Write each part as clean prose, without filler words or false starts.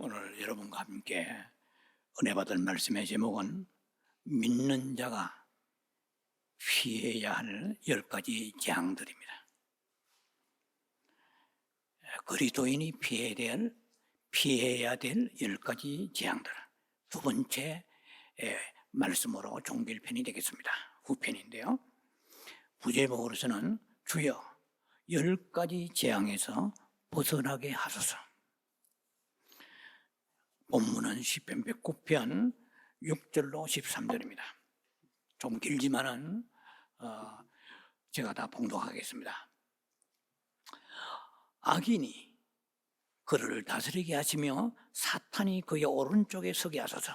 오늘 여러분과 함께 은혜 받을 말씀의 제목은 믿는 자가 피해야 할 10가지 재앙들입니다. 그리스도인이 피해야 될 10가지 재앙들. 두 번째 말씀으로 종길편이 되겠습니다. 후편인데요. 부제목으로서는 주여 10가지 재앙에서 벗어나게 하소서. 본문은 시편 109편 6절로 13절입니다. 좀 길지만은 제가 다 봉독하겠습니다. 악인이 그를 다스리게 하시며 사탄이 그의 오른쪽에 서게 하소서.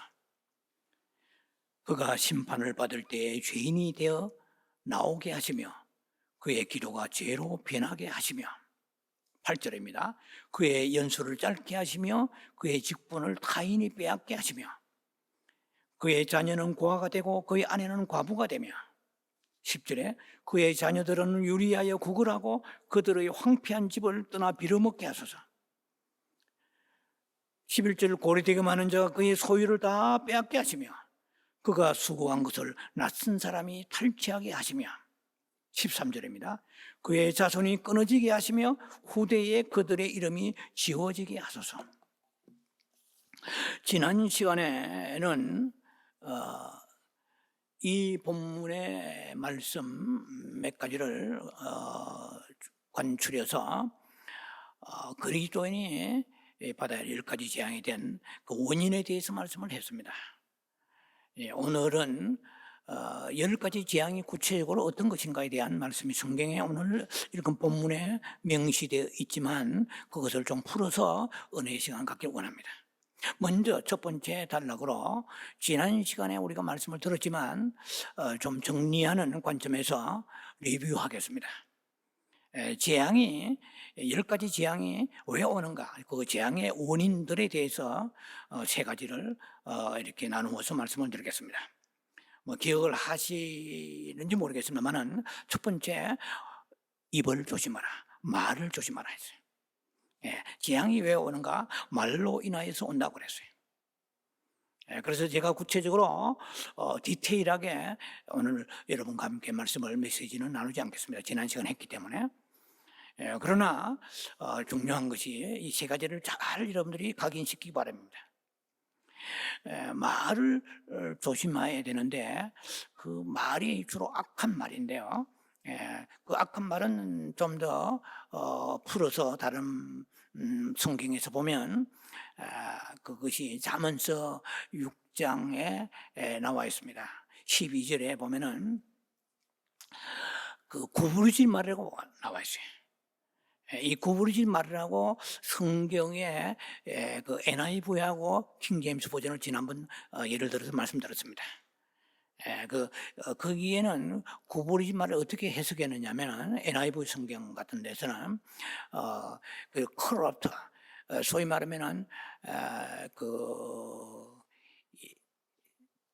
그가 심판을 받을 때에 죄인이 되어 나오게 하시며 그의 기도가 죄로 변하게 하시며 8절입니다. 그의 연수를 짧게 하시며 그의 직분을 타인이 빼앗게 하시며 그의 자녀는 고아가 되고 그의 아내는 과부가 되며 10절에 그의 자녀들은 유리하여 구걸하고 그들의 황폐한 집을 떠나 빌어먹게 하소서. 11절 고리되게 많은 자가 그의 소유를 다 빼앗게 하시며 그가 수고한 것을 낯선 사람이 탈취하게 하시며 13절입니다. 그의 자손이 끊어지게 하시며 후대에 그들의 이름이 지워지게 하소서. 지난 시간에는 이 본문의 말씀 몇 가지를 관출해서 그리스도인이 받아야 할 10가지 재앙에 대한 그 원인에 대해서 말씀을 했습니다. 오늘은 10가지 재앙이 구체적으로 어떤 것인가에 대한 말씀이 성경에 오늘 읽은 본문에 명시되어 있지만 그것을 좀 풀어서 은혜의 시간 갖길 원합니다. 먼저 첫 번째 단락으로 지난 시간에 우리가 말씀을 들었지만 좀 정리하는 관점에서 리뷰하겠습니다. 재앙이 10가지 재앙이 왜 오는가, 그 재앙의 원인들에 대해서 세 가지를 이렇게 나누어서 말씀을 드리겠습니다. 기억을 하시는지 모르겠습니다만은 첫 번째, 입을 조심하라, 말을 조심하라 했어요. 재앙이 왜 오는가? 말로 인하여서 온다고 그랬어요. 그래서 제가 구체적으로 디테일하게 오늘 여러분과 함께 메시지는 나누지 않겠습니다. 지난 시간에 했기 때문에. 그러나 중요한 것이 이 세 가지를 잘 여러분들이 각인시키기 바랍니다. 말을 조심해야 되는데 그 말이 주로 악한 말인데요. 그 악한 말은 좀 더 풀어서 다른 성경에서 보면 그것이 잠언서 6장에 나와 있습니다. 12절에 보면은 그 구부러질 말이라고 나와 있어요. 이 구부러질 말이라고 성경에 그 NIV하고 킹제임스 버전을 지난번 예를 들어서 말씀드렸습니다. 거기에는 구부러질 말을 어떻게 해석했느냐면 NIV 성경 같은 데서는 그 corrupt, 소위 말하면은 그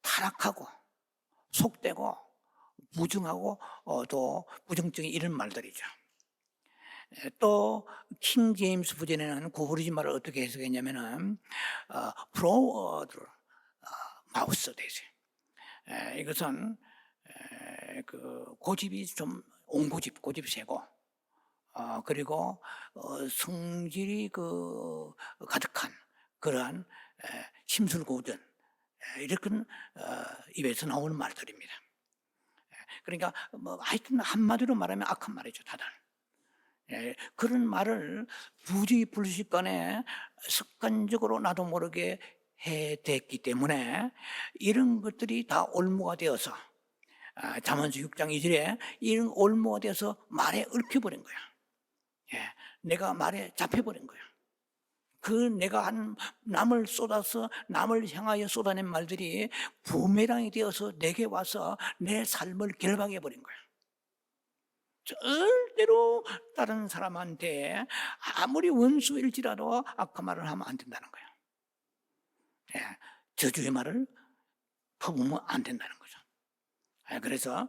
타락하고 속되고 무증하고 또 부정적인 이런 말들이죠. 또 킹 제임스 버전에는 구부러진 말을 어떻게 해석했냐면은 프로워드 마우스 되죠. 이것은 그 고집이 좀 고집 세고 그리고 성질이 그 가득한 그러한 심술고uden 이렇게 입에서 나오는 말들입니다. 그러니까 하여튼 한마디로 말하면 악한 말이죠, 다들. 그런 말을 부지불식간에 습관적으로 나도 모르게 해댔기 때문에 이런 것들이 다 올무가 되어서 잠언서 6장 2절에 이런 올무가 되어서 말에 얽혀버린 거야. 내가 말에 잡혀버린 거야. 내가 한 남을 향하여 쏟아낸 말들이 부메랑이 되어서 내게 와서 내 삶을 결박해버린 거야. 절대로 다른 사람한테 아무리 원수일지라도 악한 말을 하면 안 된다는 거예요. 저주의 말을 퍼부으면 안 된다는 거죠. 그래서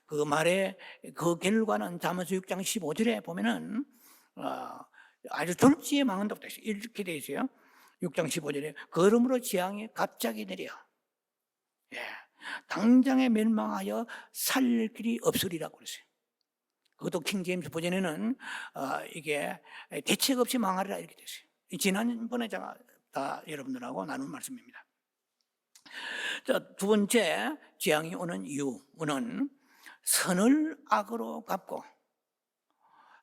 그 말의 그 결과는 잠언서 6장 15절에 보면은 아주 졸지에 망한다고 되어 있어요. 이렇게 되어 있어요. 6장 15절에 그러므로 재앙이 갑자기 내려 예, 당장에 멸망하여 살 길이 없으리라고 그랬어요. 그것도 킹제임스 버전에는 이게 대책 없이 망하리라 이렇게 됐어요. 지난번에 제가 다 여러분들하고 나눈 말씀입니다. 자, 두 번째 재앙이 오는 이유는 선을 악으로 갚고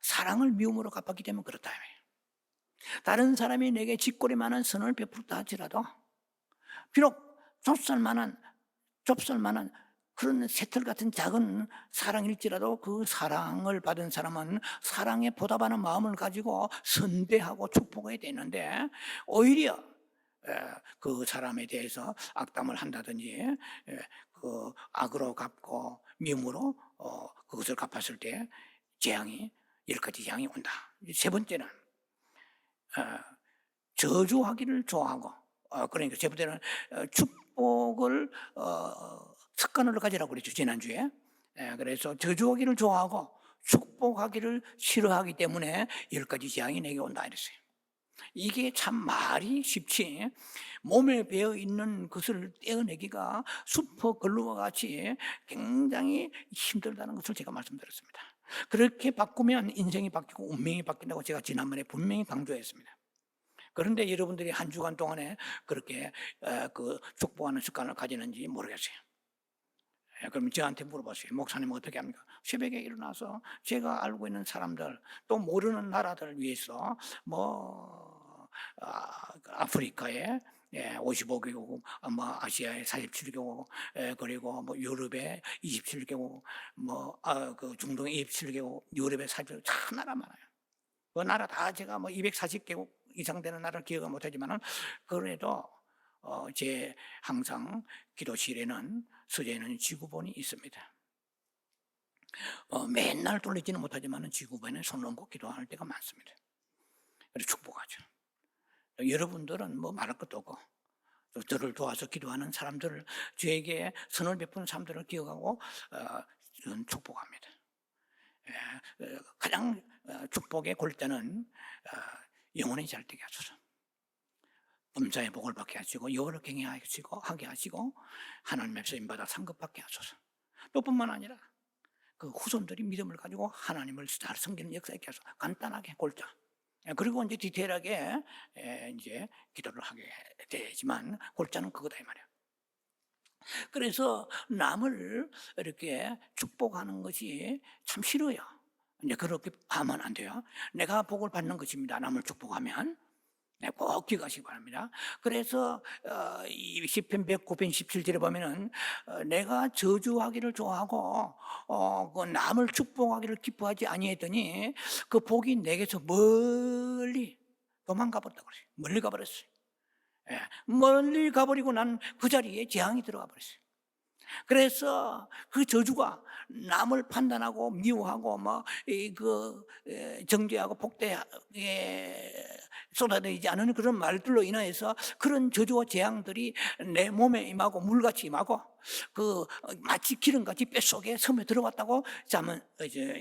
사랑을 미움으로 갚았기 때문에 그렇다. 다른 사람이 내게 짓거리 많은 선을 베풀었다 할지라도 비록 좁쌀만한 그런 새털 같은 작은 사랑일지라도 그 사랑을 받은 사람은 사랑에 보답하는 마음을 가지고 선대하고 축복해야 되는데 오히려 그 사람에 대해서 악담을 한다든지 그 악으로 갚고 미움으로 그것을 갚았을 때 재앙이 10가지 재앙이 온다. 세 번째는 저주하기를 좋아하고 그러니까 세 번째는 축복을 습관으로 가지라고 그랬죠 지난주에. 그래서 저주하기를 좋아하고 축복하기를 싫어하기 때문에 10가지 재앙이 내게 온다 이랬어요. 이게 참 말이 쉽지 몸에 배어 있는 것을 떼어내기가 슈퍼글루와 같이 굉장히 힘들다는 것을 제가 말씀드렸습니다. 그렇게 바꾸면 인생이 바뀌고 운명이 바뀐다고 제가 지난번에 분명히 강조했습니다. 그런데 여러분들이 한 주간 동안에 그렇게 그 축복하는 습관을 가지는지 모르겠어요. 그럼 저한테 물어보세요. 목사님 어떻게 합니까? 새벽에 일어나서 제가 알고 있는 사람들 또 모르는 나라들을 위해서 아프리카에 55개국, 아시아에 47개국, 그리고 유럽에 27개국, 그 중동에 27개국, 유럽에 47개국 참 나라 많아요. 그 나라 다 제가 240개국 이상 되는 나라를 기억을 못하지만은 그래도 제 항상 기도실에는 서재에는 지구본이 있습니다. 맨날 돌리지는 못하지만은 지구본에 손 얹고 기도할 때가 많습니다. 그래서 축복하죠. 여러분들은 말할 것도 없고 저를 도와서 기도하는 사람들을 저에게 선을 베푸는 사람들을 기억하고 축복합니다. 가장 축복의 골자는 영혼이 잘 되게 하소서. 범사의 복을 받게 하시고 여호와를 경외하게 하시고 하나님의 쓰임받아 상급받게 하소서. 또 뿐만 아니라 그 후손들이 믿음을 가지고 하나님을 잘 섬기는 역사에 있게 하소서. 간단하게 골자. 그리고 이제 디테일하게 이제 기도를 하게 되지만 골자는 그거다 이 말이야. 그래서 남을 이렇게 축복하는 것이 참 싫어요. 이제 그렇게 하면 안 돼요. 내가 복을 받는 것입니다. 남을 축복하면. 꼭 기억하시기 바랍니다. 그래서 이 시편 109편 17절에 보면은 내가 저주하기를 좋아하고 그 남을 축복하기를 기뻐하지 아니했더니 그 복이 내게서 멀리 도망가 버렸다고 그랬어요. 멀리 가버렸어요. 멀리 가버리고 난 그 자리에 재앙이 들어가 버렸어요. 그래서 그 저주가 남을 판단하고 미워하고 정죄하고 폭대에 쏟아내지 않은 그런 말들로 인하여서 그런 저주와 재앙들이 내 몸에 임하고 물같이 임하고 마치 기름같이 뼛속에 섬에 들어왔다고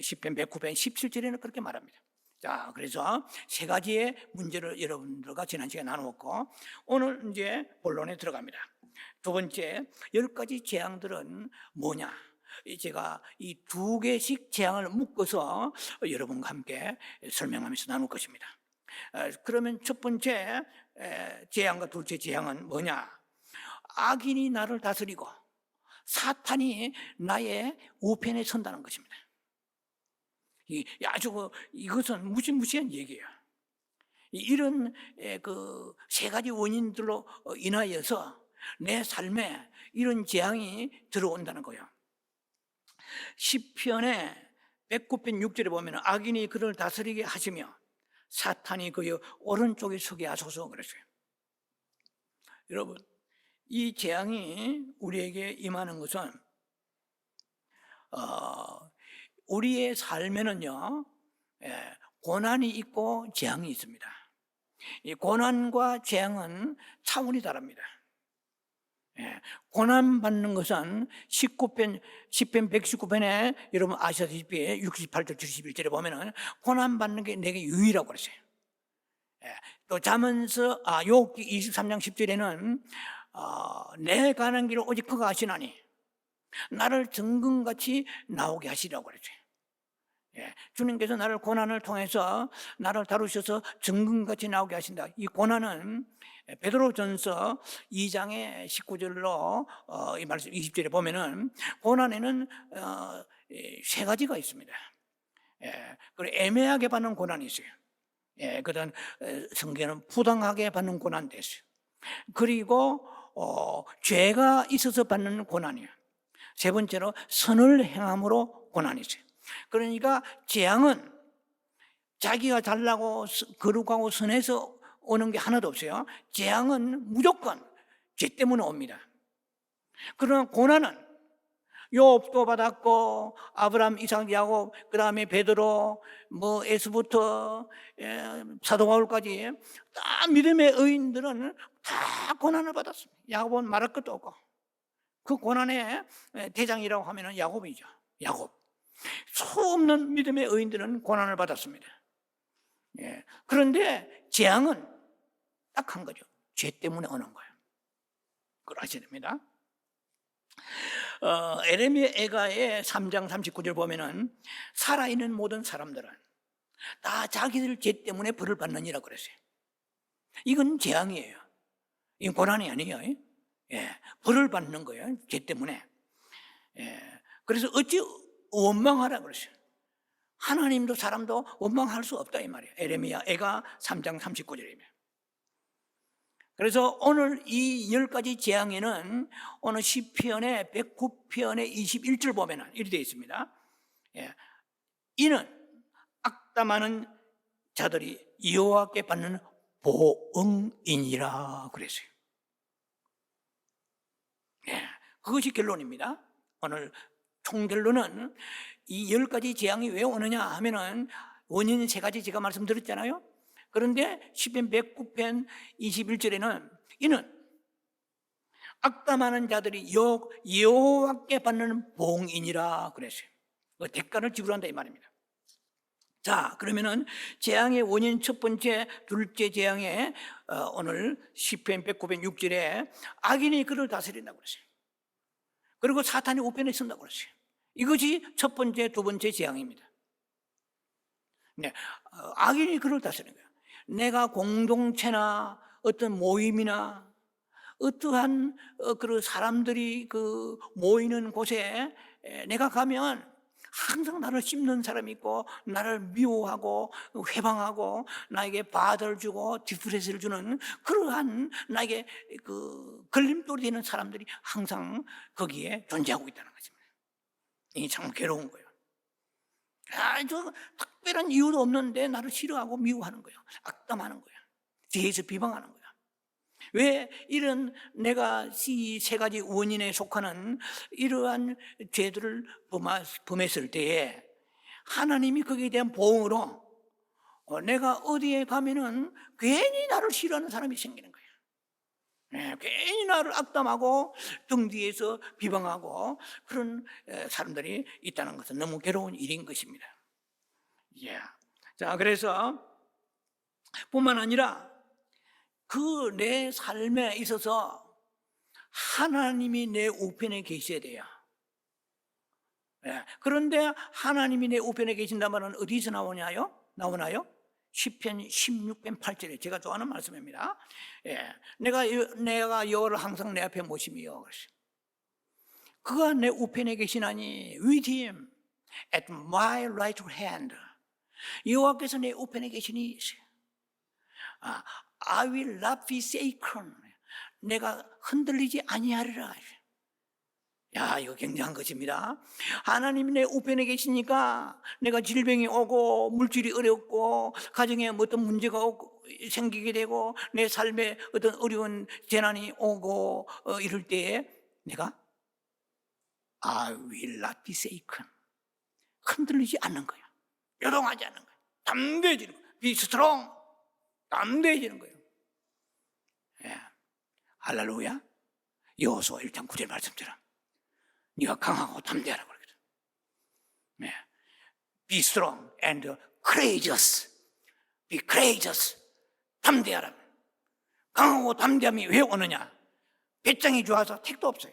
시편 109편 17절에는 그렇게 말합니다. 자, 그래서 세 가지의 문제를 여러분들과 지난 시간에 나누었고 오늘 이제 본론에 들어갑니다. 두 번째, 10가지 재앙들은 뭐냐? 제가 이 2개씩 재앙을 묶어서 여러분과 함께 설명하면서 나눌 것입니다. 그러면 첫 번째 재앙과 둘째 재앙은 뭐냐? 악인이 나를 다스리고 사탄이 나의 우편에 선다는 것입니다. 이것은 무시무시한 얘기예요. 이런 그 세 가지 원인들로 인하여서 내 삶에 이런 재앙이 들어온다는 거예요. 시편의 109편 6절에 보면 악인이 그를 다스리게 하시며 사탄이 그의 오른쪽에 서게 하소서 그랬어요. 여러분, 이 재앙이 우리에게 임하는 것은 우리의 삶에는요 고난이 있고 재앙이 있습니다. 이 고난과 재앙은 차원이 다릅니다. 고난 받는 것은 시편 119편에 여러분 아시다시피 68절 71절에 보면은 고난 받는 게 내게 유의라고 그랬어요. 또 잠언서 욥기 23장 10절에는 내 가는 길을 오직 그가 아시나니 나를 정금같이 나오게 하시라고 그랬죠. 주님께서 나를 고난을 통해서 나를 다루셔서 정금같이 나오게 하신다. 이 고난은 베드로전서 2장의 19절로 이 말씀 20절에 보면은 고난에는 세 가지가 있습니다. 그리고 애매하게 받는 고난이 있어요. 그다음 성경은 부당하게 받는 고난도 있어요. 그리고 죄가 있어서 받는 고난이에요. 세 번째로 선을 행함으로 고난이 있어요. 그러니까 재앙은 자기가 잘나고 거룩하고 선해서 오는 게 하나도 없어요. 재앙은 무조건 죄 때문에 옵니다. 그러나 고난은 욥도 받았고 아브라함, 이삭, 야곱, 그 다음에 베드로, 에스부터 사도 바울까지 다 믿음의 의인들은 다 고난을 받았습니다. 야곱은 말할 것도 없고 그 고난의 대장이라고 하면 야곱이죠. 야곱. 수없는 믿음의 의인들은 고난을 받았습니다. 그런데 재앙은 딱 한 거죠. 죄 때문에 오는 거예요. 그걸 아셔야 됩니다. 에레미야 애가의 3장 39절 보면은 살아있는 모든 사람들은 다 자기들 죄 때문에 벌을 받느니라 그랬어요. 이건 재앙이에요. 이건 고난이 아니에요. 벌을 받는 거예요. 죄 때문에. 그래서 어찌 원망하라 그랬어요. 하나님도 사람도 원망할 수 없다 이 말이에요. 에레미야 애가 3장 39절입니다. 그래서 오늘 이 10가지 재앙에는 오늘 시편의 109편의 21절 보면 이렇게 되어 있습니다. 이는 악담하는 자들이 여호와께 받는 보응이니라 그랬어요. 그것이 결론입니다. 오늘 총결론은 이 10가지 재앙이 왜 오느냐 하면은 원인은 세 가지 제가 말씀드렸잖아요. 그런데 시편 109편 21절에는 이는 악담하는 자들이 여호와께 받는 보응이니라 그랬어요. 그 대가를 지불한다 이 말입니다. 자, 그러면은 재앙의 원인 첫 번째, 둘째 재앙에 오늘 시편 109편 6절에 악인이 그를 다스린다고 그랬어요. 그리고 사탄이 우편에 쓴다고 그랬어요. 이것이 첫 번째, 두 번째 재앙입니다. 악인이 그를 다스리는 거예요. 내가 공동체나 어떤 모임이나 어떠한 그런 사람들이 그 모이는 곳에 내가 가면 항상 나를 씹는 사람이 있고 나를 미워하고 회방하고 나에게 바드를 주고 디프레스를 주는 그러한 나에게 그 걸림돌이 되는 사람들이 항상 거기에 존재하고 있다는 것입니다. 이게 참 괴로운 거예요. 아주 특별한 이유도 없는데 나를 싫어하고 미워하는 거예요. 악담하는 거예요. 뒤에서 비방하는 거예요. 왜 이런 내가 이 세 가지 원인에 속하는 이러한 죄들을 범했을 때에 하나님이 거기에 대한 보응으로 내가 어디에 가면은 괜히 나를 싫어하는 사람이 생기는 거예요. 괜히 나를 악담하고 등 뒤에서 비방하고 그런 사람들이 있다는 것은 너무 괴로운 일인 것입니다. 자, 그래서 뿐만 아니라 그 내 삶에 있어서 하나님이 내 우편에 계셔야 돼요. 그런데 하나님이 내 우편에 계신다면 어디서 나오나요? 시편 16편 8절에 제가 좋아하는 말씀입니다. 내가 여호와를 항상 내 앞에 모심이요. 그가 내 우편에 계시나니 with him at my right hand. 여호와께서 내 우편에 계시니 I will not be shaken. 내가 흔들리지 아니하리라. 이거 굉장한 것입니다. 하나님이 내 우편에 계시니까 내가 질병이 오고 물질이 어렵고 가정에 어떤 문제가 생기게 되고 내 삶에 어떤 어려운 재난이 오고 이럴 때에 내가 I will not be shaken. 흔들리지 않는 거야. 요동하지 않는 거야. 담대해지는 거야. Be strong. 담대해지는 거예요. 할렐루야. 여호수아 1장 9절 말씀처럼 네가 강하고 담대하라고 그러거든. Be strong and courageous. Be courageous. 담대하라. 강하고 담대함이 왜 오느냐? 배짱이 좋아서 택도 없어요.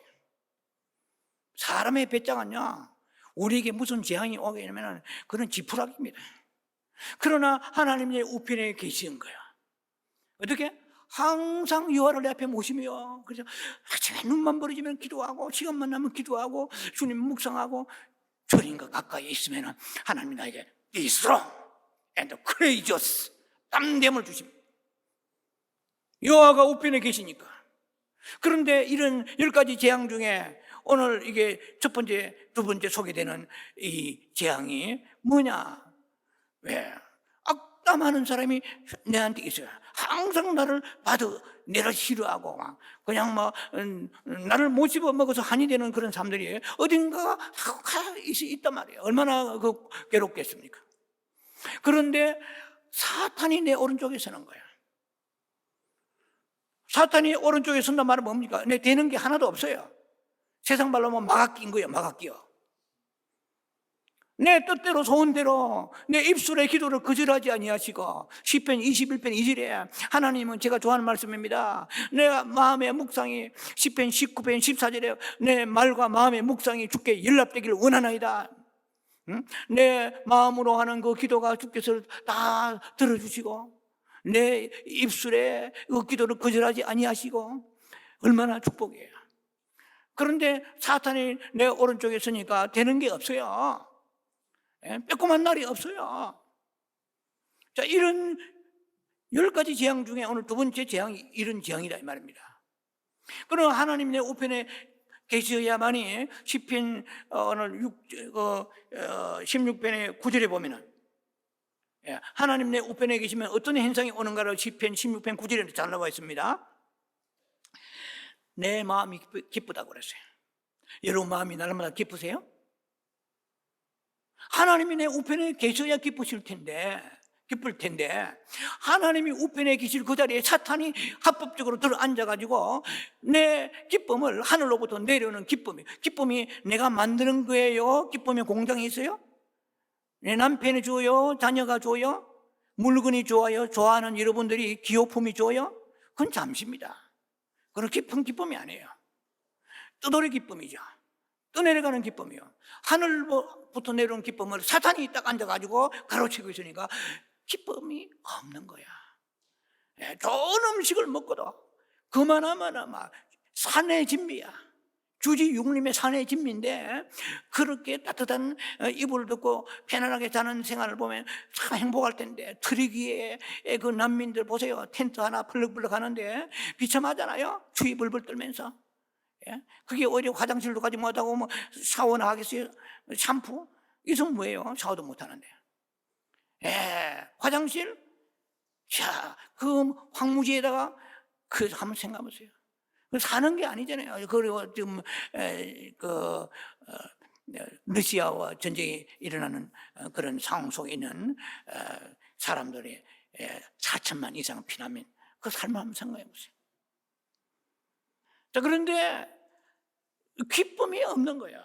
사람의 배짱은요, 우리에게 무슨 재앙이 오게 되면 그런 지푸라기입니다. 그러나 하나님의 우편에 계시는 거야. 어떻게? 항상 여호와를 내 앞에 모시며, 그래서 제가 눈만 벌어지면 기도하고, 시간만 나면 기도하고, 주님 묵상하고, 주님과 가까이 있으면 하나님이 나에게 be strong and courageous, 담대함을 주십니다. 여호와가 우편에 계시니까. 그런데 이런 10가지 재앙 중에 오늘 이게 첫 번째, 두 번째 소개되는 이 재앙이 뭐냐? 왜? 악담하는 사람이 내한테 있어요. 항상 나를 내를 싫어하고 막 그냥 나를 못 집어먹어서 한이 되는 그런 사람들이 어딘가 있단 말이에요. 얼마나 괴롭겠습니까? 그런데 사탄이 내 오른쪽에 서는 거야. 사탄이 오른쪽에 선단 말은 뭡니까? 내 되는 게 하나도 없어요. 세상 말로 하면 막아 낀 거예요. 막아 끼어. 내 뜻대로 소원대로 내 입술의 기도를 거절하지 아니하시고, 시편 21편 2절에 하나님은 제가 좋아하는 말씀입니다. 내 마음의 묵상이, 시편 19편 14절에 내 말과 마음의 묵상이 주께 연락되기를 원하나이다. 내 마음으로 하는 그 기도가 주께서 다 들어주시고, 내 입술에 그 기도를 거절하지 아니하시고, 얼마나 축복이에요. 그런데 사탄이 내 오른쪽에 있으니까 되는 게 없어요. 빼꼼한 날이 없어요. 자, 이런 10가지 재앙 중에 오늘 두 번째 재앙이 이런 재앙이다 이 말입니다. 그럼 하나님 내 우편에 계셔야만이, 시편 오늘 16편의 9절에 보면은, 하나님 내 우편에 계시면 어떤 현상이 오는가를 시편 16편 9절에 잘 나와 있습니다. 내 마음이 기쁘다고 그랬어요. 여러분 마음이 날마다 기쁘세요? 하나님이 내 우편에 계셔야 기쁠 텐데 하나님이 우편에 계실 그 자리에 사탄이 합법적으로 들어앉아가지고 내 기쁨을 하늘로부터 내려오는 기쁨이 내가 만드는 거예요? 기쁨의 공장이 있어요? 내 남편이 줘요? 자녀가 줘요? 물건이 좋아요? 좋아하는 여러분들이 기호품이 줘요? 그건 잠시입니다. 그건 깊은 기쁨이 아니에요. 떠돌이 기쁨이죠. 떠내려가는 기쁨이요. 하늘부터 내려오는 기쁨을 사탄이 딱 앉아가지고 가로채고 있으니까 기쁨이 없는 거야. 좋은 음식을 먹고도 그만하면 막 산의 진미야. 주지 육림의 산의 진미인데, 그렇게 따뜻한 이불을 덮고 편안하게 자는 생활을 보면 참 행복할 텐데, 트리기에 그 난민들 보세요. 텐트 하나 벌럭벌럭 하는데 비참하잖아요. 추위 불불 떨면서. 그게 오히려 화장실도 가지 못하고 샤워나 하겠어요? 샴푸? 이건 뭐예요? 샤워도 못하는데. 화장실? 자, 그 황무지에다가 한번 생각해보세요. 사는 게 아니잖아요. 그리고 지금 러시아와 전쟁이 일어나는 그런 상황 속에 있는 사람들이 4천만 이상 피난민, 그 삶을 한번 생각해보세요. 자, 그런데 기쁨이 없는 거야.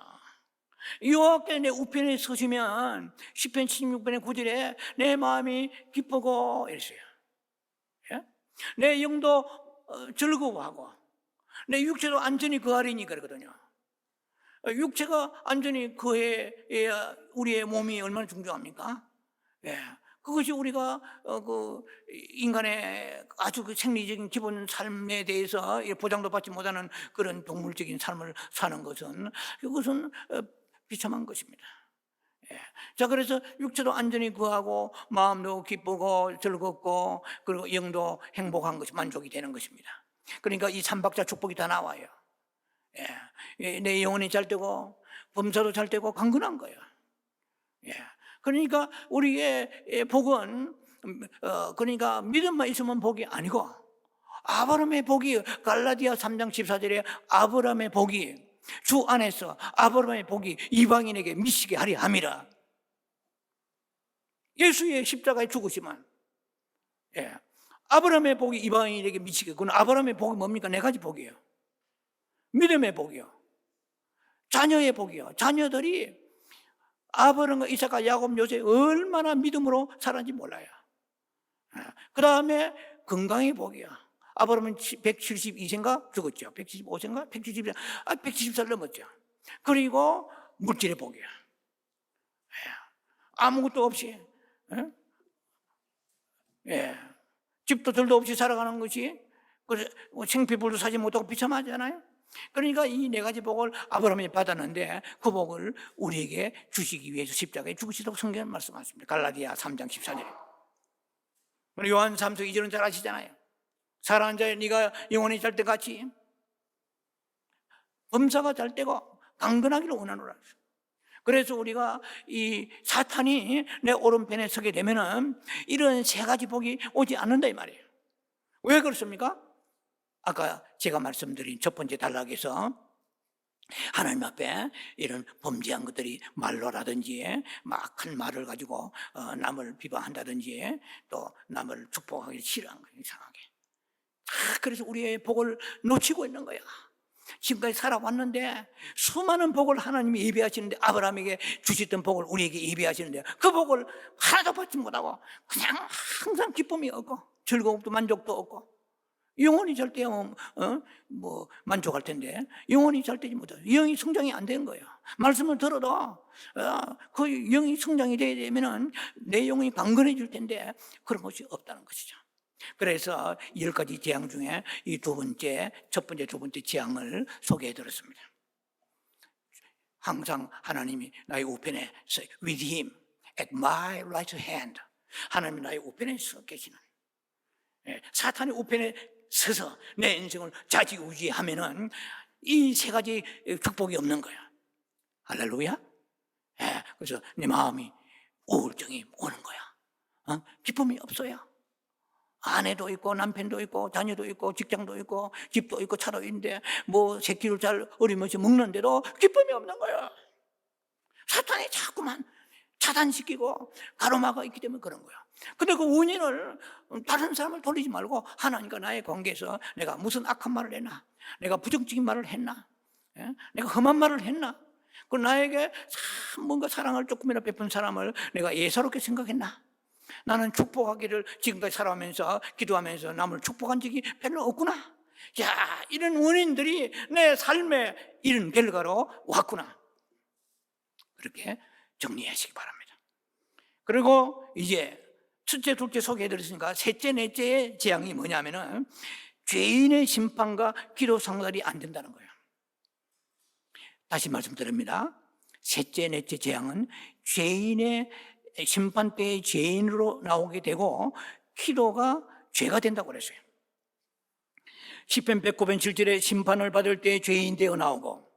여호와께 내 우편에 서시면 시편 16편의 9절에 내 마음이 기쁘고 이랬어요. 내 영도 즐거워하고 내 육체도 안전히 거하리니 그러거든요. 육체가 안전히 거해야 우리의 몸이 얼마나 중요합니까? 그것이 우리가 인간의 아주 생리적인 기본 삶에 대해서 보장도 받지 못하는 그런 동물적인 삶을 사는 것은, 그것은 비참한 것입니다. 자, 그래서 육체도 안전히 거하고 마음도 기쁘고 즐겁고 그리고 영도 행복한 것이 만족이 되는 것입니다. 그러니까 이 삼박자 축복이 다 나와요. 내 영혼이 잘 되고 범사도 잘 되고 강건한 거예요. 그러니까 우리의 복은 그러니까 믿음만 있으면 복이 아니고, 아브라함의 복이 갈라디아 3장 14절에 아브라함의 복이 주 안에서 아브라함의 복이 이방인에게 미치게 하리 함이라. 예수의 십자가에 죽으시면 아브라함의 복이 이방인에게 미치게, 그건 아브라함의 복이 뭡니까? 네 가지 복이에요. 믿음의 복이요, 자녀의 복이요. 자녀들이 아브라함과 이삭과 야곱, 요셉 얼마나 믿음으로 살았는지 몰라요. 그 다음에 건강의 복이야. 아브라함은 172세인가 죽었죠. 175세인가? 170살 넘었죠. 그리고 물질의 복이야. 아무것도 없이, 집도 들도 없이 살아가는 것이, 그래서 생피불도 사지 못하고 비참하잖아요. 그러니까 이 네 가지 복을 아브라함이 받았는데 그 복을 우리에게 주시기 위해서 십자가에 죽으시다고 성경은 말씀하십니다. 갈라디아 3장 14절에. 요한 3서 2절은 잘 아시잖아요. 사랑하는 자여 네가 영원히 잘 때같이 범사가 잘 때고 강건하기를 원하노라. 그래서 우리가 이 사탄이 내 오른편에 서게 되면은 이런 세 가지 복이 오지 않는다 이 말이에요. 왜 그렇습니까? 아까 제가 말씀드린 첫 번째 단락에서 하나님 앞에 이런 범죄한 것들이 말로라든지 막한 말을 가지고 남을 비방한다든지 또 남을 축복하기 싫어하는 거예요. 이상하게. 그래서 우리의 복을 놓치고 있는 거야. 지금까지 살아왔는데 수많은 복을 하나님이 예비하시는데, 아브라함에게 주셨던 복을 우리에게 예비하시는데 그 복을 하나도 받지 못하고 그냥 항상 기쁨이 없고 즐거움도 만족도 없고, 영원히 절대 만족할 텐데 영원히 절대지 못해요. 영이 성장이 안 된 거예요. 말씀을 들어도 그 영이 성장이 되면은 내 영이 강건해질 텐데 그런 것이 없다는 것이죠. 그래서 10가지 재앙 중에 이 첫 번째, 두 번째 재앙을 소개해 드렸습니다. 항상 하나님이 나의 우편에 with him at my right hand, 하나님이 나의 우편에 서 계시는, 사탄이 우편에 서서 내 인생을 좌지우지하면은 이 세 가지 축복이 없는 거야. 할렐루야. 그래서 내 마음이 우울증이 오는 거야. 기쁨이 없어요. 아내도 있고 남편도 있고 자녀도 있고 직장도 있고 집도 있고 차도 있는데 새끼를 잘 어리면서 먹는데도 기쁨이 없는 거야. 사탄이 자꾸만 차단시키고 가로막아 있기 때문에 그런 거야. 근데 그 원인을 다른 사람을 돌리지 말고 하나님과 나의 관계에서 내가 무슨 악한 말을 했나, 내가 부정적인 말을 했나, 내가 험한 말을 했나, 그 나에게 뭔가 사랑을 조금이나 베푼 사람을 내가 예사롭게 생각했나, 나는 축복하기를 지금까지 살아오면서 기도하면서 남을 축복한 적이 별로 없구나. 야, 이런 원인들이 내 삶의 이런 결과로 왔구나. 그렇게 정리하시기 바랍니다. 그리고 이제 첫째, 둘째 소개해드렸으니까 셋째, 넷째의 재앙이 뭐냐면은 죄인의 심판과 기도 상달이 안 된다는 거예요. 다시 말씀드립니다. 셋째, 넷째 재앙은 죄인의 심판 때의 죄인으로 나오게 되고 기도가 죄가 된다고 그랬어요. 시편 109편 7절에 심판을 받을 때 죄인 되어 나오고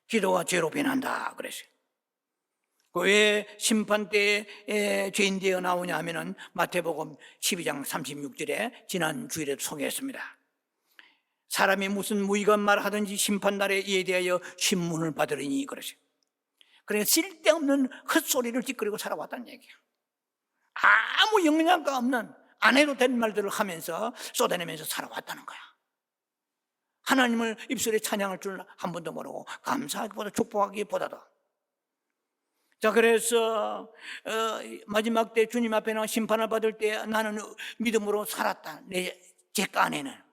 기도가 죄로 변한다 그랬어요. 왜 심판 때에 죄인 되어 나오냐 하면은 마태복음 12장 36절에 지난 주일에도 소개했습니다. 사람이 무슨 무익한 말 하든지 심판날에 이에 대하여 신문을 받으리니 그러세요. 그러니까 쓸데없는 헛소리를 찌끄리고 살아왔다는 얘기예요. 아무 영향가 없는 안 해도 된 말들을 하면서 쏟아내면서 살아왔다는 거야. 하나님을 입술에 찬양할 줄 한 번도 모르고 감사하기보다 축복하기보다도. 자, 그래서 마지막 때 주님 앞에 나와 심판을 받을 때 나는 믿음으로 살았다. 제 깐에는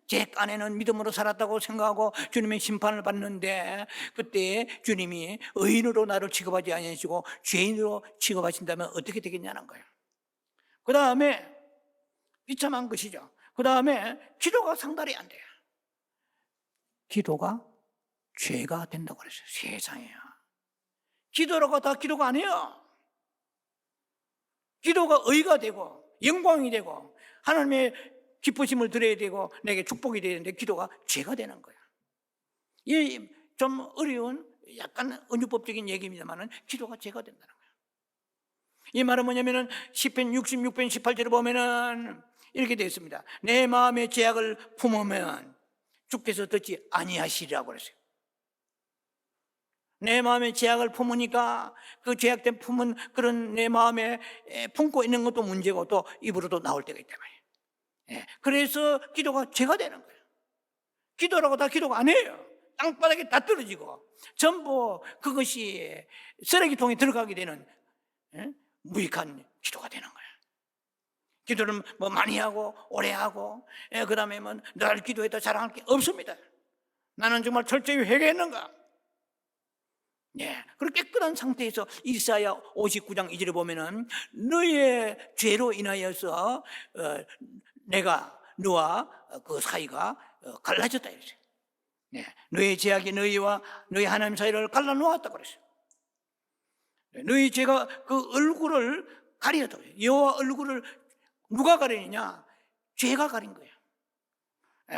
제 깐에는 믿음으로 살았다고 생각하고 주님의 심판을 받는데, 그때 주님이 의인으로 나를 취급하지 아니하시고 죄인으로 취급하신다면 어떻게 되겠냐는 거예요. 그 다음에 비참한 것이죠. 그 다음에 기도가 상달이 안 돼요. 기도가 죄가 된다고 그랬어요. 세상에요. 기도라고 다 기도가 아니에요. 기도가 의가 되고 영광이 되고 하나님의 기쁘심을 드려야 되고 내게 축복이 돼야 되는데 기도가 죄가 되는 거야. 이 좀 어려운 약간 은유법적인 얘기입니다만은 기도가 죄가 된다는 거야. 이 말은 뭐냐면은 시편 66편 18절에 보면은 이렇게 되어 있습니다. 내 마음의 죄악을 품으면 주께서 듣지 아니하시리라고 그랬어요. 내 마음의 죄악을 품으니까 그 죄악된 품은 그런 내 마음에 품고 있는 것도 문제고 또 입으로도 나올 때가 있단 말이에요. 그래서 기도가 죄가 되는 거예요. 기도라고 다 기도가 아니에요. 땅바닥에 다 떨어지고 전부 그것이 쓰레기통에 들어가게 되는 무익한 기도가 되는 거예요. 기도를 뭐 많이 하고 오래 하고, 그 다음에 뭐 늘 기도했다 자랑할 게 없습니다. 나는 정말 철저히 회개했는가? 예, 그리고 깨끗한 상태에서 이사야 59장 2절에 보면은 너의 죄로 인하여서 내가 너와 그 사이가 갈라졌다 이랬어요. 예, 너의 죄악이 너희와 너희 하나님 사이를 갈라놓았다 그랬어요. 너희 죄가 그 얼굴을 가리었다고 해요. 여호와 얼굴을 누가 가리느냐? 죄가 가린 거예요.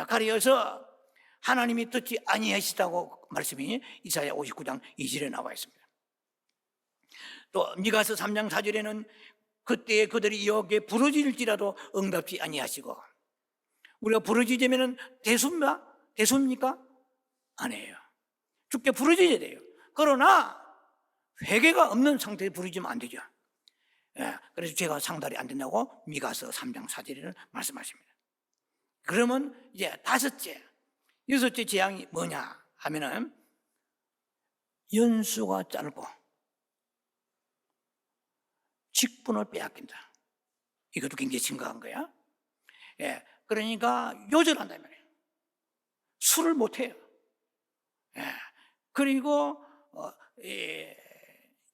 가리어서 하나님이 듣지 아니하시다고 말씀이 이사야 59장 2절에 나와 있습니다. 또 미가서 3장 4절에는 그때 그들이 여호와께 부르짖을지라도 응답지 아니하시고, 우리가 부르짖으면 대수입니까? 아니에요. 주께 부르짖어야 돼요. 그러나 회개가 없는 상태에 부르짖으면 안 되죠. 그래서 죄가 상달이 안 된다고 미가서 3장 4절에는 말씀하십니다. 그러면 이제 여섯째 재앙이 뭐냐 하면은 연수가 짧고 직분을 빼앗긴다. 이것도 굉장히 심각한 거야. 그러니까 요절한단 말이에요. 술을 못해요. 그리고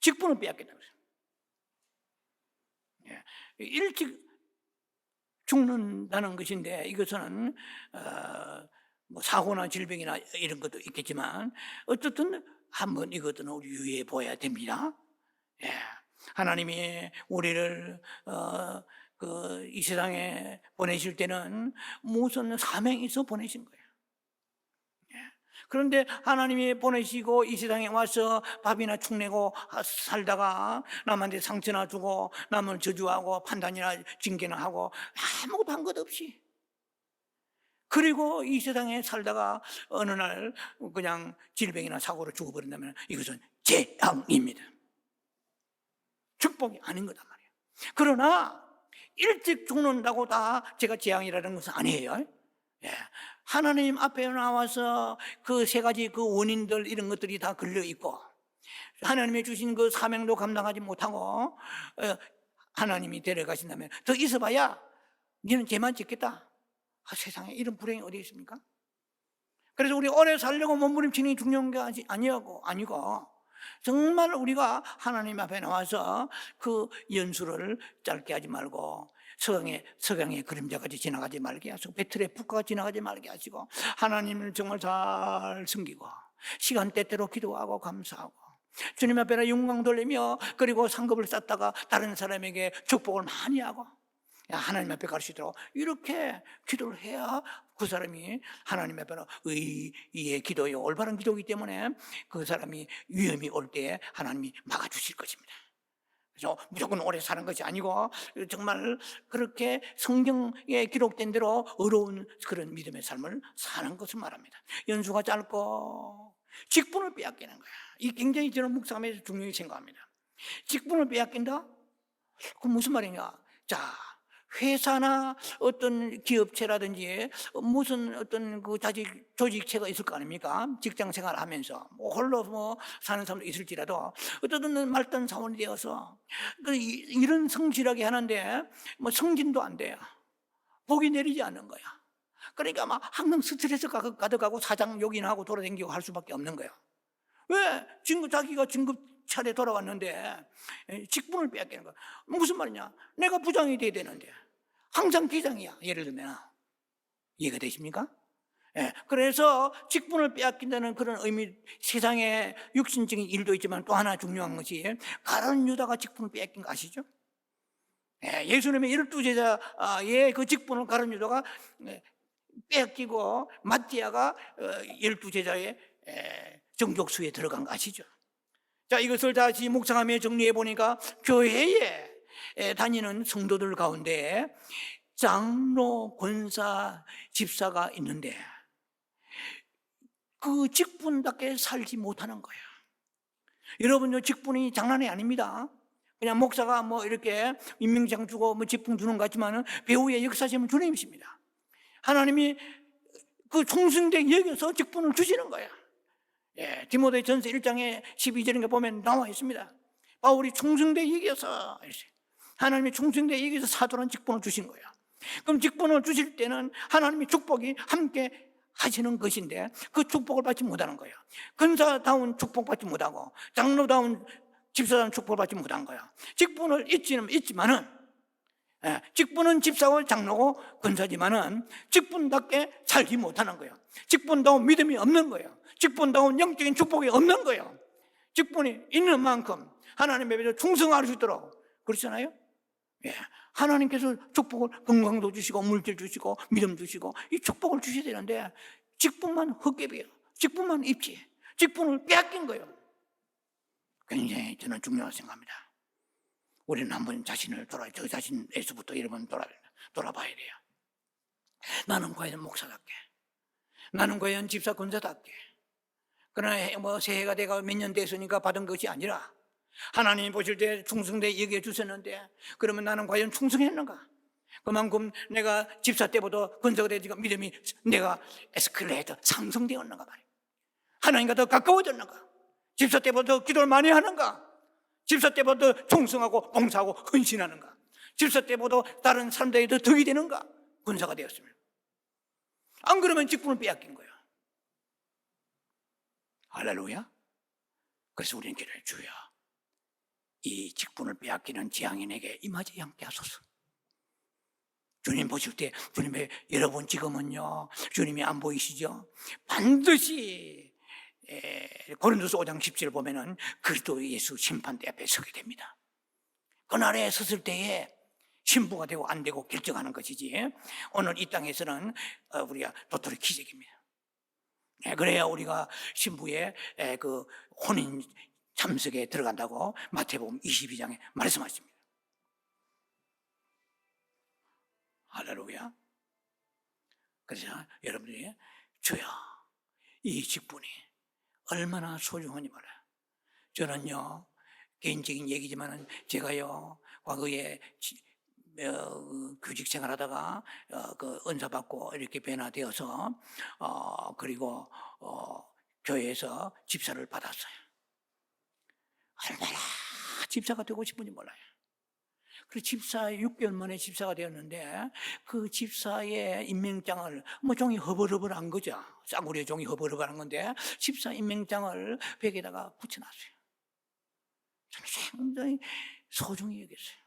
직분을 빼앗긴다고 그래요. 일찍 죽는다는 것인데, 이것은 뭐 사고나 질병이나 이런 것도 있겠지만 어쨌든 한번 이것들은 우리 유의해 보아야 됩니다. 하나님이 우리를 이 세상에 보내실 때는 무슨 사명이 있어 보내신 거예요. 그런데 하나님이 보내시고 이 세상에 와서 밥이나 축내고 살다가 남한테 상처나 주고 남을 저주하고 판단이나 징계나 하고 아무것도 한 것 없이, 그리고 이 세상에 살다가 어느 날 그냥 질병이나 사고로 죽어버린다면 이것은 재앙입니다. 축복이 아닌 거단 말이에요. 그러나 일찍 죽는다고 다 제가 재앙이라는 것은 아니에요. 하나님 앞에 나와서 그 세 가지 그 원인들 이런 것들이 다 걸려 있고, 하나님이 주신 그 사명도 감당하지 못하고 하나님이 데려가신다면 더 있어봐야 너는 죄만 짓겠다. 세상에 이런 불행이 어디 있습니까? 그래서 우리 오래 살려고 몸부림치는 게 중요한 게 아니고 정말 우리가 하나님 앞에 나와서 그 연수를 짧게 하지 말고 석양의 그림자까지 지나가지 말게 하시고 배틀의 북까지 지나가지 말게 하시고, 하나님을 정말 잘 섬기고 시간대대로 기도하고 감사하고 주님 앞에 영광 돌리며, 그리고 상급을 쌓다가 다른 사람에게 축복을 많이 하고 하나님 앞에 가르치도록 이렇게 기도를 해야 그 사람이 하나님 앞에 의의 기도요, 올바른 기도이기 때문에 그 사람이 위험이 올 때 하나님이 막아주실 것입니다. 그래서 무조건 오래 사는 것이 아니고 정말 그렇게 성경에 기록된 대로 어려운 그런 믿음의 삶을 사는 것을 말합니다. 연수가 짧고 직분을 빼앗기는 거야. 이 굉장히 저는 묵상하면서 중요히 생각합니다. 직분을 빼앗긴다? 그건 무슨 말이냐? 자, 회사나 어떤 기업체라든지 무슨 어떤 그 조직체가 있을 거 아닙니까? 직장 생활을 하면서 홀로 사는 사람도 있을지라도 어떤 말단 사원이 되어서 이런 성실하게 하는데 승진도 안 돼요. 복이 내리지 않는 거야. 그러니까 막 항상 스트레스 가득하고 사장 욕이나 하고 돌아다니고 할 수밖에 없는 거야. 왜? 자기가 진급 차례 돌아왔는데 직분을 빼앗기는 거야. 무슨 말이냐? 내가 부장이 돼야 되는데 항상 비장이야. 예를 들면 이해가 되십니까? 그래서 직분을 빼앗긴다는 그런 의미, 세상에 육신적인 일도 있지만 또 하나 중요한 것이 가룟 유다가 직분을 빼앗긴 거 아시죠? 예수님의 12제자의 그 직분을 가룟 유다가 빼앗기고 마띠아가 12제자의 정족수에 들어간 거 아시죠? 자, 이것을 다시 묵상하며 정리해 보니까 교회에 다니는 성도들 가운데 장로, 권사, 집사가 있는데 그 직분답게 살지 못하는 거예요. 여러분, 직분이 장난이 아닙니다. 그냥 목사가 이렇게 임명장 주고 직분 주는 것 같지만 배후의 역사심은 주님이십니다. 하나님이 그 총승되게 여겨서 직분을 주시는 거예요. 디모데전서 1장에 12절인가 보면 나와 있습니다. 바울이 총승되게 여겨서 하나님이 충성되게 여기서 사도란 직분을 주신 거예요. 그럼 직분을 주실 때는 하나님의 축복이 함께 하시는 것인데 그 축복을 받지 못하는 거예요. 근사다운 축복 받지 못하고 장로다운 집사다운 축복을 받지 못한 거예요. 직분을 있지만은, 직분은 집사고 장로고 근사지만은 직분답게 살지 못하는 거예요. 직분다운 믿음이 없는 거예요. 직분다운 영적인 축복이 없는 거예요. 직분이 있는 만큼 하나님의 배에 충성할 수 있도록, 그렇잖아요. 하나님께서 축복을, 건강도 주시고 물질 주시고 믿음 주시고 이 축복을 주셔야 되는데 직분만 헛개비예요. 직분만 입지, 직분을 빼앗긴 거예요. 굉장히 저는 중요하다고 생각합니다. 우리는 한번 자신을 저 자신에서부터 여러분 돌아봐야 돼요. 나는 과연 목사답게, 나는 과연 집사 권사답게, 그러나 뭐 새해가 돼가 몇 년 됐으니까 받은 것이 아니라 하나님이 보실 때 충성되게 여겨 주셨는데, 그러면 나는 과연 충성했는가? 그만큼 내가 집사 때보다 권사가 되니까 믿음이 내가 에스컬레이터 상승되었는가 말이에요. 하나님과 더 가까워졌는가? 집사 때보다 더 기도를 많이 하는가? 집사 때보다 더 충성하고 봉사하고 헌신하는가? 집사 때보다 다른 사람들이 더 덕이 되는가? 권사가 되었습니다. 안 그러면 직분을 빼앗긴 거예요. 할렐루야. 그래서 우리는 기도해, 주여 이 직분을 빼앗기는 재앙인에게 임하지 않게 하소서. 주님 보실 때, 주님의 여러분 지금은요, 주님이 안 보이시죠? 반드시 고린도서 5장 17절 보면은 그리스도 예수 심판대 앞에 서게 됩니다. 그날에 섰을 때에 신부가 되고 안 되고 결정하는 것이지, 오늘 이 땅에서는 우리가 도토리 기적입니다. 그래야 우리가 신부의 그 혼인 참석에 들어간다고 마태복음 22장에 말씀하십니다. 할렐루야. 그래서 여러분들이 주여 이 직분이 얼마나 소중한지 몰라요. 저는요, 개인적인 얘기지만 제가요 과거에 교직 생활하다가 그 은사 받고 이렇게 변화되어서 그리고 교회에서 집사를 받았어요. 얼마나 집사가 되고 싶은지 몰라요. 그 집사 6개월 만에 집사가 되었는데 그 집사의 임명장을 뭐 종이 허벌허벌한 거죠. 싸구려 종이 허벌허벌한 건데 집사 임명장을 벽에다가 붙여놨어요. 저는 상당히 소중히 여겼어요.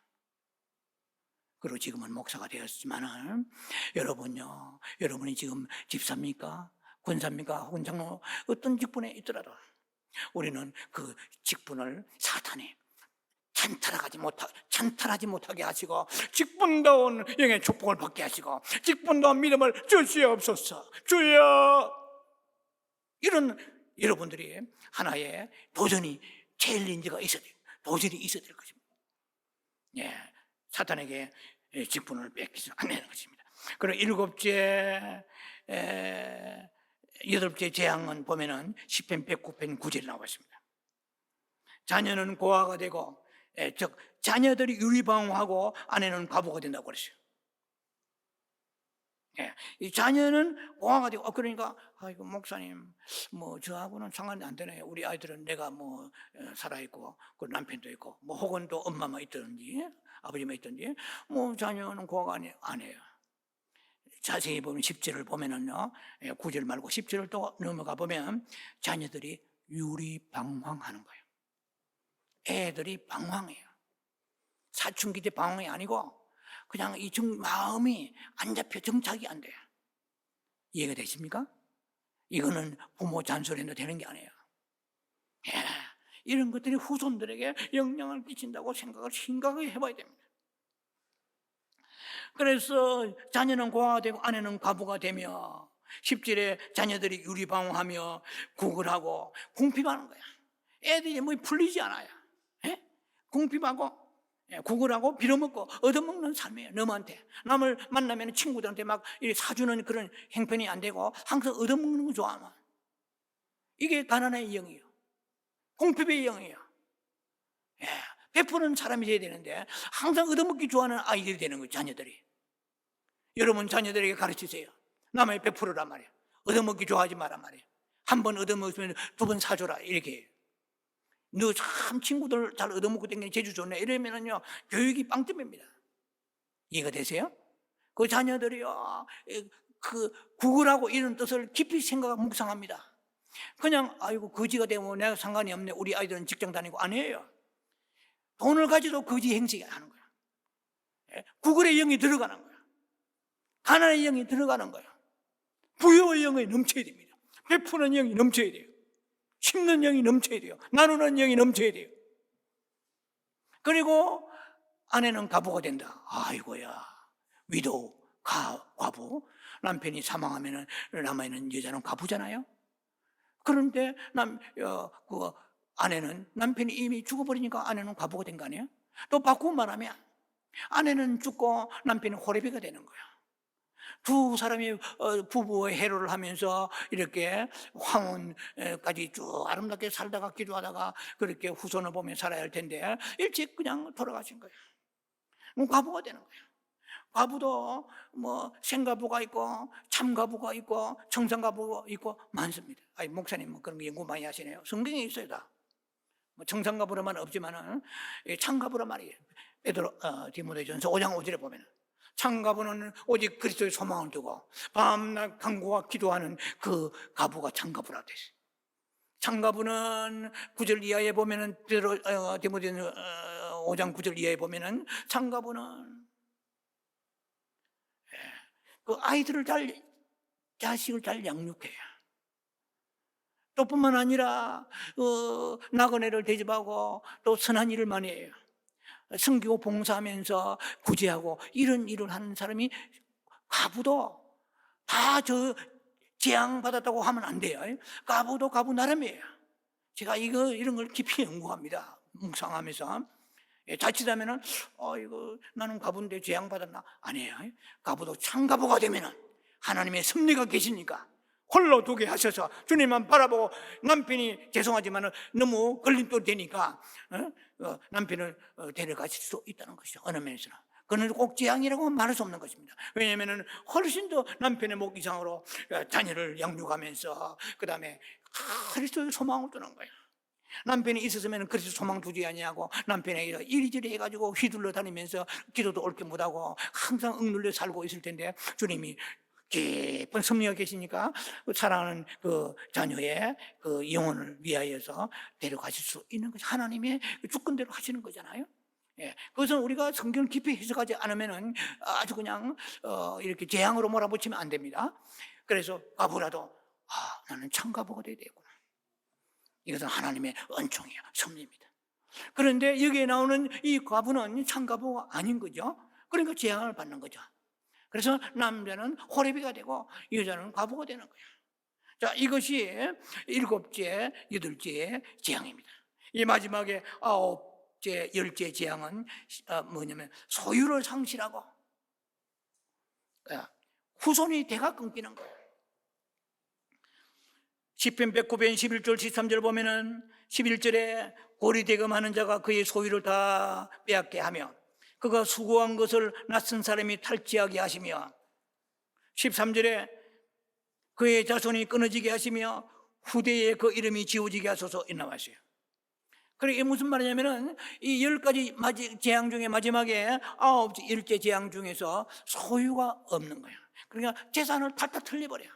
그리고 지금은 목사가 되었지만은 여러분요, 여러분이 지금 집사입니까? 권사입니까? 혹은 장로 어떤 직분에 있더라도 우리는 그 직분을 사탄이 찬탈하지 못하게 하시고 직분다운 영의 축복을 받게 하시고 직분다운 믿음을 주시옵소서. 주여, 이런 여러분들이 하나의 도전이 챌린지가 있어야 돼요. 도전이 있어야 될 것입니다. 사탄에게 직분을 뺏기지 않는 것입니다. 그리고 여덟째 재앙은 보면은 시편 109편 9절에 나와 있습니다. 자녀는 고아가 되고, 즉 자녀들이 유리방황하고 아내는 과부가 된다고 그랬어요. 이 자녀는 고아가 되고, 그러니까 아이고 목사님, 뭐 저하고는 상관이 안 되네요. 우리 아이들은 내가 뭐 살아있고 그 남편도 있고 뭐 혹은 또 엄마만 있든지 아버지만 있든지 뭐 자녀는 고아가 아니에요. 자세히 보면 10절을 보면은요, 9절 말고 10절을 또 넘어가 보면 자녀들이 유리방황하는 거예요. 애들이 방황해요. 사춘기 때 방황이 아니고 그냥 이 마음이 안 잡혀 정착이 안 돼요. 이해가 되십니까? 이거는 부모 잔소리도 되는 게 아니에요. 이런 것들이 후손들에게 영향을 끼친다고 생각을 심각하게 해봐야 됩니다. 그래서 자녀는 고아가 되고 아내는 과부가 되며 10절에 자녀들이 유리방황하며 구걸하고 궁핍하는 거야. 애들이 뭐 풀리지 않아요. 궁핍하고 구걸하고 빌어먹고 얻어먹는 삶이에요. 남한테, 남을 만나면 친구들한테 막 사주는 그런 행편이 안 되고 항상 얻어먹는 거 좋아하면, 이게 가난의 영이에요. 궁핍의 영이에요. 베푸는 사람이 돼야 되는데 항상 얻어먹기 좋아하는 아이들이 되는 거예요. 자녀들이. 여러분 자녀들에게 가르치세요. 남의 베푸르란 말이에요. 얻어먹기 좋아하지 마란 말이에요. 한 번 얻어먹으면 두 번 사줘라, 이렇게 해요. 너 참 친구들 잘 얻어먹고 댕기는 재주 좋네 이러면은요 교육이 빵점입니다. 이해가 되세요? 그 자녀들이요 그 구걸하고 이런 뜻을 깊이 생각 묵상합니다. 그냥 아이고 거지가 되면 내가 상관이 없네, 우리 아이들은 직장 다니고, 아니에요. 돈을 가지고 거지 행세 하는 거야. 구걸의 영이 들어가는 거야. 가난의 영이 들어가는 거야. 부여의 영이 넘쳐야 됩니다. 베푸는 영이 넘쳐야 돼요. 심는 영이 넘쳐야 돼요. 나누는 영이 넘쳐야 돼요. 그리고 아내는 과부가 된다. 아이고야, 위도우, 과부. 남편이 사망하면 남아있는 여자는 과부잖아요. 그런데 그 아내는, 남편이 이미 죽어버리니까 아내는 과부가 된 거 아니에요? 또 바꾸고 말하면 아내는 죽고 남편이 호레비가 되는 거야. 두 사람이 부부의 해로를 하면서 이렇게 황혼까지 쭉 아름답게 살다가 기도하다가 그렇게 후손을 보며 살아야 할 텐데 일찍 그냥 돌아가신 거예요. 과부가 되는 거예요. 과부도 뭐 생과부가 있고 참과부가 있고 청산과부가 있고 많습니다. 아니, 목사님 뭐 그런 거 연구 많이 하시네요. 성경에 있어요 다. 뭐 청산과부로만 없지만은 참과부란 말이에요. 디모데전서 5장 5절에 보면 참과부는 오직 그리스도의 소망을 두고 밤낮 간구와 기도하는 그 과부가 참과부라고 되어 있어요. 참과부는 9절 이하에 보면은 디모데전서 5장 9절 이하에 보면은 참과부는 그 아이들을 자식을 잘 양육해요. 또 뿐만 아니라 나그네를 대접하고 또 선한 일을 많이 해요. 섬기고 봉사하면서 구제하고 이런 일을 하는 사람이, 과부도 다 재앙받았다고 하면 안 돼요. 과부도 과부 나름이에요. 제가 이런 걸 깊이 연구합니다. 묵상하면서. 자칫하면은 이거 나는 과부인데 재앙받았나? 아니에요. 과부도 참과부가 되면은 하나님의 섭리가 계시니까 홀로 두게 하셔서 주님만 바라보고, 남편이 죄송하지만 너무 걸림돌 되니까 남편을 데려가실 수 있다는 것이죠. 어느 면에서는. 그건 꼭 재앙이라고 말할 수 없는 것입니다. 왜냐하면 훨씬 더 남편의 목 이상으로 자녀를 양육하면서 그 다음에 그리스도의 소망을 두는 거예요. 남편이 있었으면 그리스도 소망 두지 아니하고 남편에게 이리저리 해가지고 휘둘러 다니면서 기도도 옳게 못하고 항상 억눌려 살고 있을 텐데, 주님이 깊은 섭리가 계시니까 사랑하는 그 자녀의 그 영혼을 위하여서 데려가실 수 있는 것이 하나님의 주권대로 하시는 거잖아요. 그것은 우리가 성경을 깊이 해석하지 않으면은 아주 그냥 이렇게 재앙으로 몰아붙이면 안 됩니다. 그래서 과부라도 나는 참과부가 돼야 되겠구나. 이것은 하나님의 은총이야, 섭리입니다. 그런데 여기에 나오는 이 과부는 참과부가 아닌 거죠. 그러니까 재앙을 받는 거죠. 그래서 남자는 호레비가 되고 여자는 과부가 되는 거예요. 자, 이것이 7째, 8째 재앙입니다. 이 마지막에 9째, 10째 재앙은 뭐냐면 소유를 상실하고 후손이 대가 끊기는 거예요. 시편 109편 11절 13절 보면은 11절에 고리대금하는 자가 그의 소유를 다 빼앗게 하며 그가 수고한 것을 낯선 사람이 탈취하게 하시며, 13절에 그의 자손이 끊어지게 하시며 후대에 그 이름이 지워지게 하소서 나와있어요. 그러니까 이게 무슨 말이냐면은 이 10가지 재앙 중에 마지막에 10째 재앙 중에서 소유가 없는 거예요. 그러니까 재산을 탈탈 털려버려요.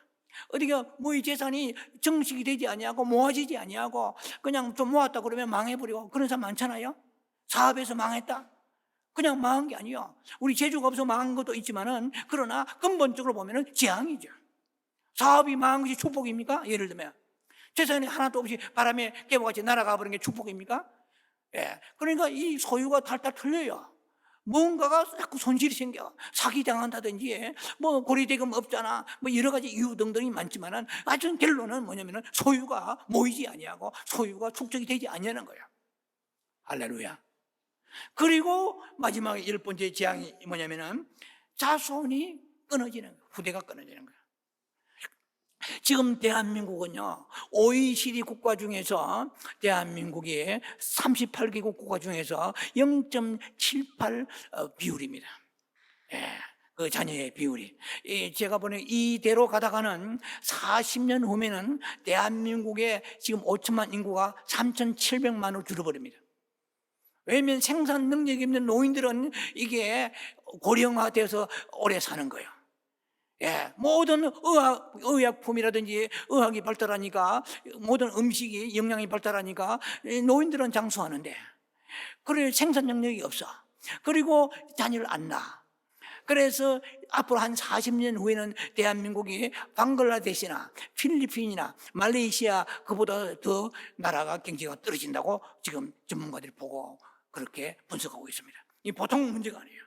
어디가 뭐 이 재산이 정식이 되지 아니하고 모아지지 아니하고 그냥 좀 모았다 그러면 망해버리고 그런 사람 많잖아요. 사업에서 망했다, 그냥 망한 게 아니에요. 우리 재주가 없어서 망한 것도 있지만은, 그러나 근본적으로 보면은 재앙이죠. 사업이 망한 것이 축복입니까? 예를 들면 재산이 하나도 없이 바람에 깨보같이 날아가 버린 게 축복입니까? 그러니까 이 소유가 탈탈 털려요. 뭔가가 자꾸 손실이 생겨. 사기당한다든지 뭐 고리대금 없잖아, 뭐 여러 가지 이유 등등이 많지만은 아주 결론은 뭐냐면은 소유가 모이지 아니하고 소유가 축적이 되지 아니하는 거예요. 할렐루야. 그리고 마지막에 10번째 재앙이 뭐냐면은 자손이 끊어지는 거예요. 후대가 끊어지는 거예요. 지금 대한민국은요, OECD 국가 중에서 대한민국이 38개국 국가 중에서 0.78 비율입니다. 그 자녀의 비율이. 제가 보니 이대로 가다가는 40년 후면은 대한민국의 지금 5천만 인구가 3,700만으로 줄어버립니다. 왜냐하면 생산 능력이 없는 노인들은 이게 고령화돼서 오래 사는 거예요. 예, 모든 의약품이라든지 의학이 발달하니까, 모든 음식이 영양이 발달하니까 노인들은 장수하는데, 그래 생산 능력이 없어. 그리고 자녀를 안 낳아. 그래서 앞으로 한 40년 후에는 대한민국이 방글라데시나 필리핀이나 말레이시아 그보다 더 나라가 경제가 떨어진다고 지금 전문가들이 보고 그렇게 분석하고 있습니다. 이 보통 문제가 아니에요.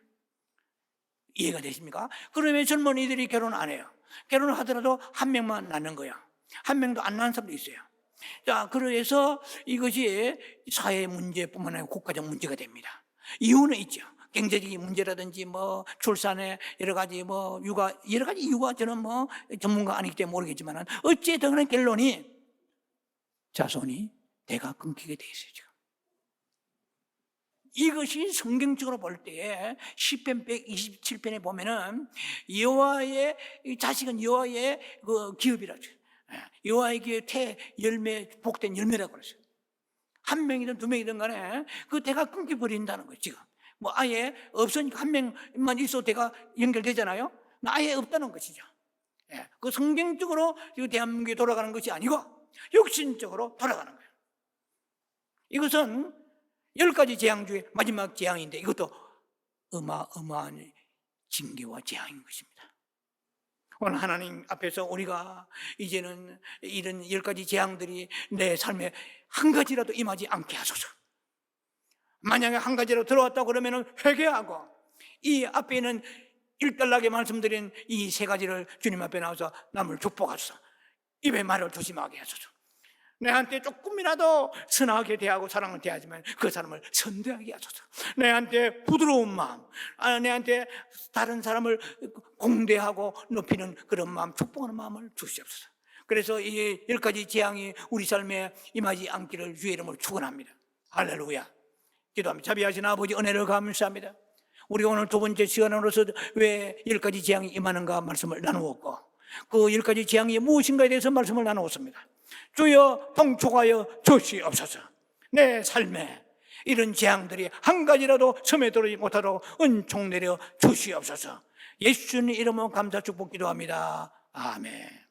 이해가 되십니까? 그러면 젊은이들이 결혼 안 해요. 결혼을 하더라도 한 명만 낳는 거야. 한 명도 안 낳는 사람도 있어요. 자, 그래서 이것이 사회 문제뿐만 아니라 국가적 문제가 됩니다. 이유는 있죠. 경제적인 문제라든지 출산에 여러 가지 육아, 여러 가지 이유가, 저는 전문가 아니기 때문에 모르겠지만 어쨌든 그런 결론이 자손이 대가 끊기게 돼 있어요. 지금 이것이 성경적으로 볼 때에 시편 127편에 보면은 여호와의 자식은 여호와의 그 기업이라죠. 여호와의 기업의 열매, 복된 열매라고 그러죠. 한 명이든 두 명이든 간에 그 대가 끊겨버린다는 거예요. 지금 아예 없으니까 한 명만 있어도 대가 연결되잖아요. 아예 없다는 것이죠. 그 성경적으로 대한민국이 돌아가는 것이 아니고 육신적으로 돌아가는 거예요. 이것은 10가지 재앙 중에 마지막 재앙인데 이것도 어마어마한 징계와 재앙인 것입니다. 오늘 하나님 앞에서 우리가 이제는 이런 10가지 재앙들이 내 삶에 한 가지라도 임하지 않게 하소서. 만약에 한 가지로 들어왔다고 그러면 회개하고, 이 앞에 있는 일단락에 말씀드린 이 3가지를 주님 앞에 나와서 남을 축복하소서. 입에 말을 조심하게 하소서. 내한테 조금이라도 선하게 대하고 사랑을 대하지만 그 사람을 선대하게 하소서. 내한테 부드러운 마음, 내한테 다른 사람을 공대하고 높이는 그런 마음, 축복하는 마음을 주시옵소서. 그래서 이 10가지 재앙이 우리 삶에 임하지 않기를 주의 이름으로 축원합니다. 할렐루야. 기도합니다. 자비하신 아버지, 은혜를 감사합니다. 우리가 오늘 두 번째 시간으로서 왜 10가지 재앙이 임하는가 말씀을 나누었고, 그 10가지 재앙이 무엇인가에 대해서 말씀을 나누었습니다. 주여 통촉하여 주시옵소서. 내 삶에 이런 재앙들이 한 가지라도 스며들지 못하도록 은총 내려 주시옵소서. 예수님 이름으로 감사 축복 기도합니다. 아멘.